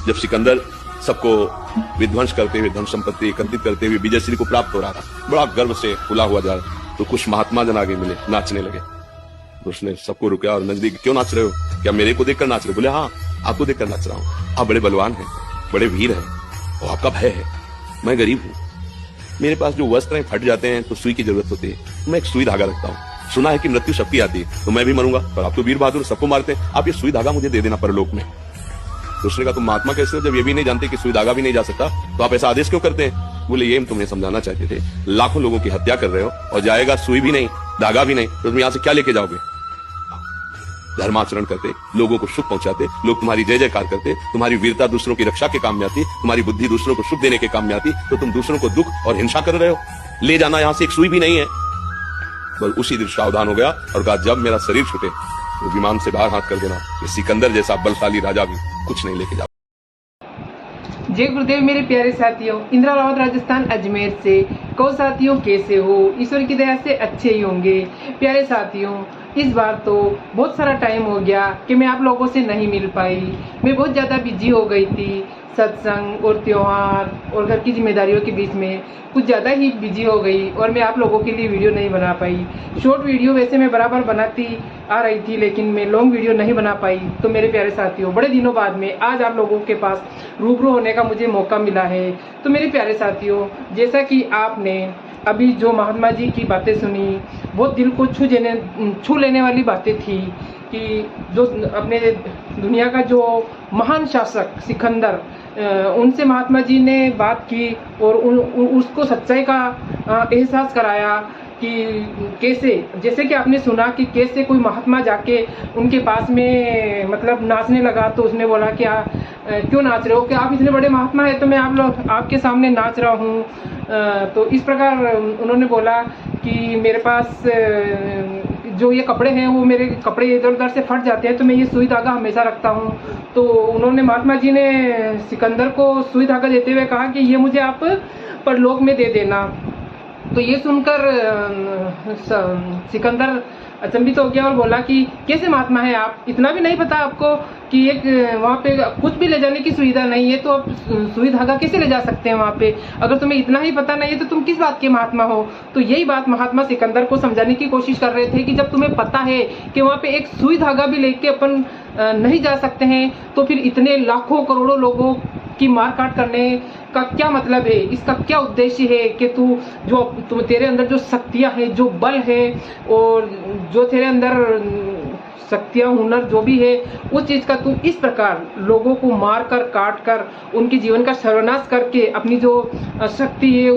जब सिकंदर सबको विध्वंस करते हुए, धन संपत्ति एकत्रित करते हुए विजयश्री को प्राप्त हो रहा था, बड़ा गर्व से खुला हुआ जा रहा, तो कुछ महात्मा जन आगे मिले, नाचने लगे। तो उसने सबको रुका और नजदीक, क्यों नाच रहे हो? क्या मेरे को देखकर नाच रहे हो? बोले हाँ, आपको देखकर नाच रहा हूँ। आप बड़े बलवान हैं, बड़े वीर हैं और आपका भय है। मैं गरीब हूँ, मेरे पास जो वस्त्र फट जाते हैं तो सुई की जरूरत होती है, मैं एक सुई धागा रखता हूँ। सुना है कि मृत्यु सबकी आती है, तो मैं भी मरूंगा, पर आप तो वीर बहादुर, सबको मारते हैं, आप ये सुई धागा मुझे दे देना परलोक में। दूसरे का, तुम महात्मा कैसे हो जब ये भी नहीं जानते कि सुई धागा भी नहीं जा सकता, तो आप ऐसा आदेश क्यों करते हैं? बोले ये हम तुम्हें समझाना चाहते थे, लाखों लोगों की हत्या कर रहे हो और जाएगा सुई भी नहीं, धागा भी नहीं, तो तुम यहां से क्या लेके जाओगे? धर्माचरण करते, लोगों को सुख पहुंचाते, लोग तुम्हारी जय जयकार करते, तुम्हारी वीरता दूसरों की रक्षा के काम में आती, तुम्हारी बुद्धि दूसरों को सुख देने के काम में आती, तो तुम दूसरों को दुख और हिंसा कर रहे हो। ले जाना यहां से एक सुई भी नहीं है। बस उसी दिन सावधान हो गया और कहा जब मेरा शरीर छूटे तो विमान से बाहर हाथ कर देना, ये सिकंदर जैसा बलशाली राजा भी कुछ नहीं लेके जा। जय गुरुदेव मेरे प्यारे साथियों, इंदिरा रावत राजस्थान अजमेर से। कहो साथियों कैसे हो? ईश्वर की दया से अच्छे ही होंगे। प्यारे साथियों, इस बार तो बहुत सारा टाइम हो गया कि मैं आप लोगों से नहीं मिल पाई। मैं बहुत ज़्यादा बिजी हो गई थी, सत्संग और त्योहार और घर की जिम्मेदारियों के बीच में कुछ ज़्यादा ही बिजी हो गई और मैं आप लोगों के लिए वीडियो नहीं बना पाई। शॉर्ट वीडियो वैसे मैं बराबर बनाती आ रही थी, लेकिन मैं लॉन्ग वीडियो नहीं बना पाई। तो मेरे प्यारे साथियों, बड़े दिनों बाद में आज आप लोगों के पास रूबरू होने का मुझे मौका मिला है। तो मेरे प्यारे साथियों, जैसा कि आपने अभी जो महात्मा जी की बातें सुनी, बहुत दिल को छू लेने वाली बातें थी कि जो अपने दुनिया का जो महान शासक सिकंदर, उनसे महात्मा जी ने बात की और उसको सच्चाई का एहसास कराया कि कैसे, जैसे कि आपने सुना कि कैसे कोई महात्मा जाके उनके पास में मतलब नाचने लगा, तो उसने बोला कि क्यों नाच रहे हो, कि आप इतने बड़े महात्मा है तो मैं आपके सामने नाच रहा हूँ। तो इस प्रकार उन्होंने बोला कि मेरे पास जो ये कपड़े हैं वो मेरे कपड़े इधर उधर से फट जाते हैं, तो मैं ये सुई धागा हमेशा रखता हूँ। तो उन्होंने, महात्मा जी ने सिकंदर को सुई धागा देते हुए कहा कि ये मुझे आप परलोक में दे देना। तो ये सुनकर सिकंदर अचंभित हो गया और बोला कि कैसे महात्मा है आप, इतना भी नहीं पता आपको कि एक वहाँ पे कुछ भी ले जाने की सुविधा नहीं है, तो आप सुई धागा कैसे ले जा सकते हैं वहाँ पे? अगर तुम्हें इतना ही पता नहीं है तो तुम किस बात के महात्मा हो? तो यही बात महात्मा सिकंदर को समझाने की कोशिश कर रहे थे कि जब तुम्हें पता है कि वहाँ पे एक सुई धागा भी लेके अपन नहीं जा सकते हैं, तो फिर इतने लाखों करोड़ों लोगों की मार काट करने का क्या मतलब है? इसका क्या उद्देश्य है कि तुम तेरे अंदर जो शक्तियां हैं, जो बल है और जो तेरे अंदर शक्तियां, हुनर जो भी है, उस चीज का तू इस प्रकार लोगों को मार कर, काट कर, उनके जीवन का सर्वनाश करके अपनी जो शक्ति है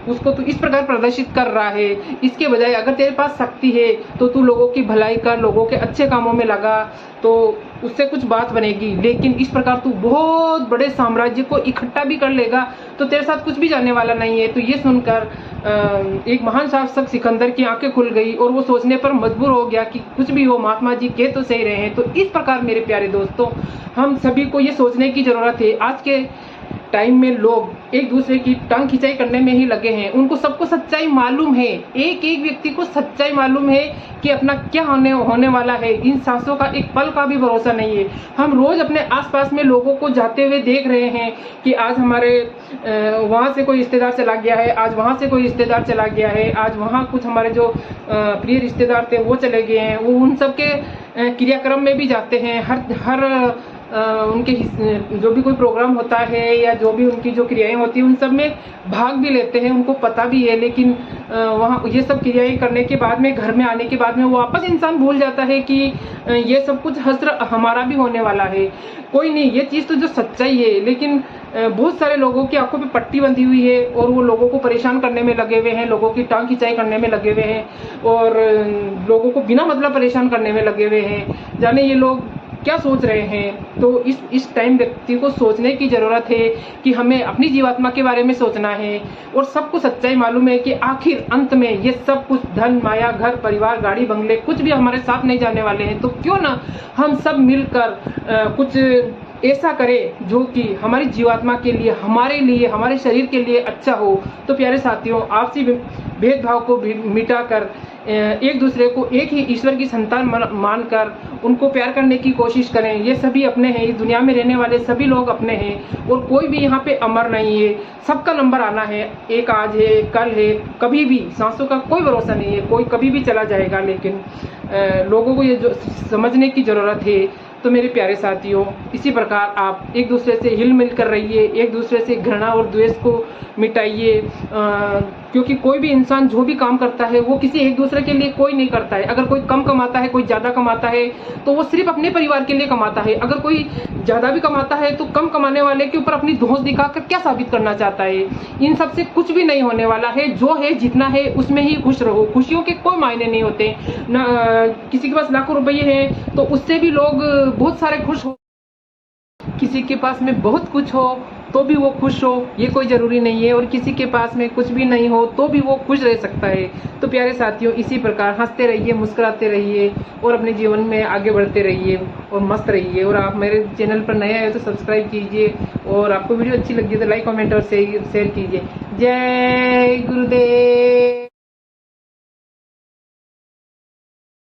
उसको तू इस प्रकार प्रदर्शित कर रहा है। इसके बजाय अगर तेरे पास शक्ति है तो तू लोगों की भलाई कर, लोगों के अच्छे कामों में लगा, तो उससे कुछ बात बनेगी। लेकिन इस प्रकार तू बहुत बड़े साम्राज्य को इकट्ठा भी कर लेगा तो तेरे साथ कुछ भी जाने वाला नहीं है। तो ये सुनकर एक महान शासक सिकंदर की आंखें खुल गई और वो सोचने पर मजबूर हो गया कि कुछ भी हो, महात्मा जी कह तो सही रहे हैं। तो इस प्रकार मेरे प्यारे दोस्तों, हम सभी को ये सोचने की जरूरत है। आज के टाइम में लोग एक दूसरे की टांग खिंचाई करने में ही लगे हैं। उनको सबको सच्चाई मालूम है, एक एक व्यक्ति को सच्चाई मालूम है कि अपना क्या होने वाला है। इन सांसों का एक पल का भी भरोसा नहीं है। हम रोज अपने आसपास में लोगों को जाते हुए देख रहे हैं कि आज हमारे वहाँ से कोई रिश्तेदार चला गया है, आज वहाँ से कोई रिश्तेदार चला गया है, आज वहाँ कुछ हमारे जो प्रिय रिश्तेदार थे वो चले गए हैं। वो उन सबके क्रियाक्रम में भी जाते हैं। हर उनके जो भी कोई प्रोग्राम होता है या जो भी उनकी जो क्रियाएं होती हैं उन सब में भाग भी लेते हैं, उनको पता भी है। लेकिन वहाँ ये सब क्रियाएं करने के बाद में, घर में आने के बाद में वापस इंसान भूल जाता है कि ये सब कुछ हस्र हमारा भी होने वाला है। कोई नहीं, ये चीज़ तो जो सच्चाई है, लेकिन बहुत सारे लोगों की आंखों पे पट्टी बंधी हुई है और वो लोगों को परेशान करने में लगे हुए हैं, लोगों की टांग खिंचाई करने में लगे हुए हैं और लोगों को बिना मतलब परेशान करने में लगे हुए हैं। जाने ये लोग क्या सोच रहे हैं। तो इस टाइम व्यक्ति को सोचने की जरूरत है कि हमें अपनी जीवात्मा के बारे में सोचना है। और सबको सच्चाई मालूम है कि आखिर अंत में ये सब कुछ, धन, माया, घर, परिवार, गाड़ी, बंगले, कुछ भी हमारे साथ नहीं जाने वाले हैं। तो क्यों ना हम सब मिलकर कुछ ऐसा करें जो कि हमारी जीवात्मा के लिए, हमारे लिए, हमारे शरीर के लिए अच्छा हो। तो प्यारे साथियों, आपसे भेदभाव को मिटाकर एक दूसरे को एक ही ईश्वर की संतान मानकर उनको प्यार करने की कोशिश करें। ये सभी अपने हैं, इस दुनिया में रहने वाले सभी लोग अपने हैं और कोई भी यहाँ पे अमर नहीं है। सबका नंबर आना है, एक आज है, कल है, कभी भी सांसों का कोई भरोसा नहीं है, कोई कभी भी चला जाएगा। लेकिन लोगों को ये जो समझने की ज़रूरत है। तो मेरे प्यारे साथियों, इसी प्रकार आप एक दूसरे से हिल मिल कर रहिए, एक दूसरे से घृणा और द्वेष को मिटाइए, क्योंकि कोई भी इंसान जो भी काम करता है वो किसी एक दूसरे के लिए कोई नहीं करता है। अगर कोई कम कमाता है, कोई ज़्यादा कमाता है, तो वो सिर्फ अपने परिवार के लिए कमाता है। अगर कोई ज़्यादा भी कमाता है तो कम कमाने वाले के ऊपर अपनी धौंस दिखाकर क्या साबित करना चाहता है। इन सब से कुछ भी नहीं होने वाला है। जो है जितना है उसमें ही खुश रहो। खुशियों के कोई मायने नहीं होते ना। किसी के पास लाखों रुपये हैं तो उससे भी लोग बहुत सारे खुश हो, किसी के पास में बहुत कुछ हो तो भी वो खुश हो, ये कोई ज़रूरी नहीं है। और किसी के पास में कुछ भी नहीं हो तो भी वो खुश रह सकता है। तो प्यारे साथियों, इसी प्रकार हंसते रहिए, मुस्कुराते रहिए और अपने जीवन में आगे बढ़ते रहिए और मस्त रहिए। और आप मेरे चैनल पर नए आए तो सब्सक्राइब कीजिए और आपको वीडियो अच्छी लगी तो लाइक, कमेंट और शेयर कीजिए। जय गुरुदेव।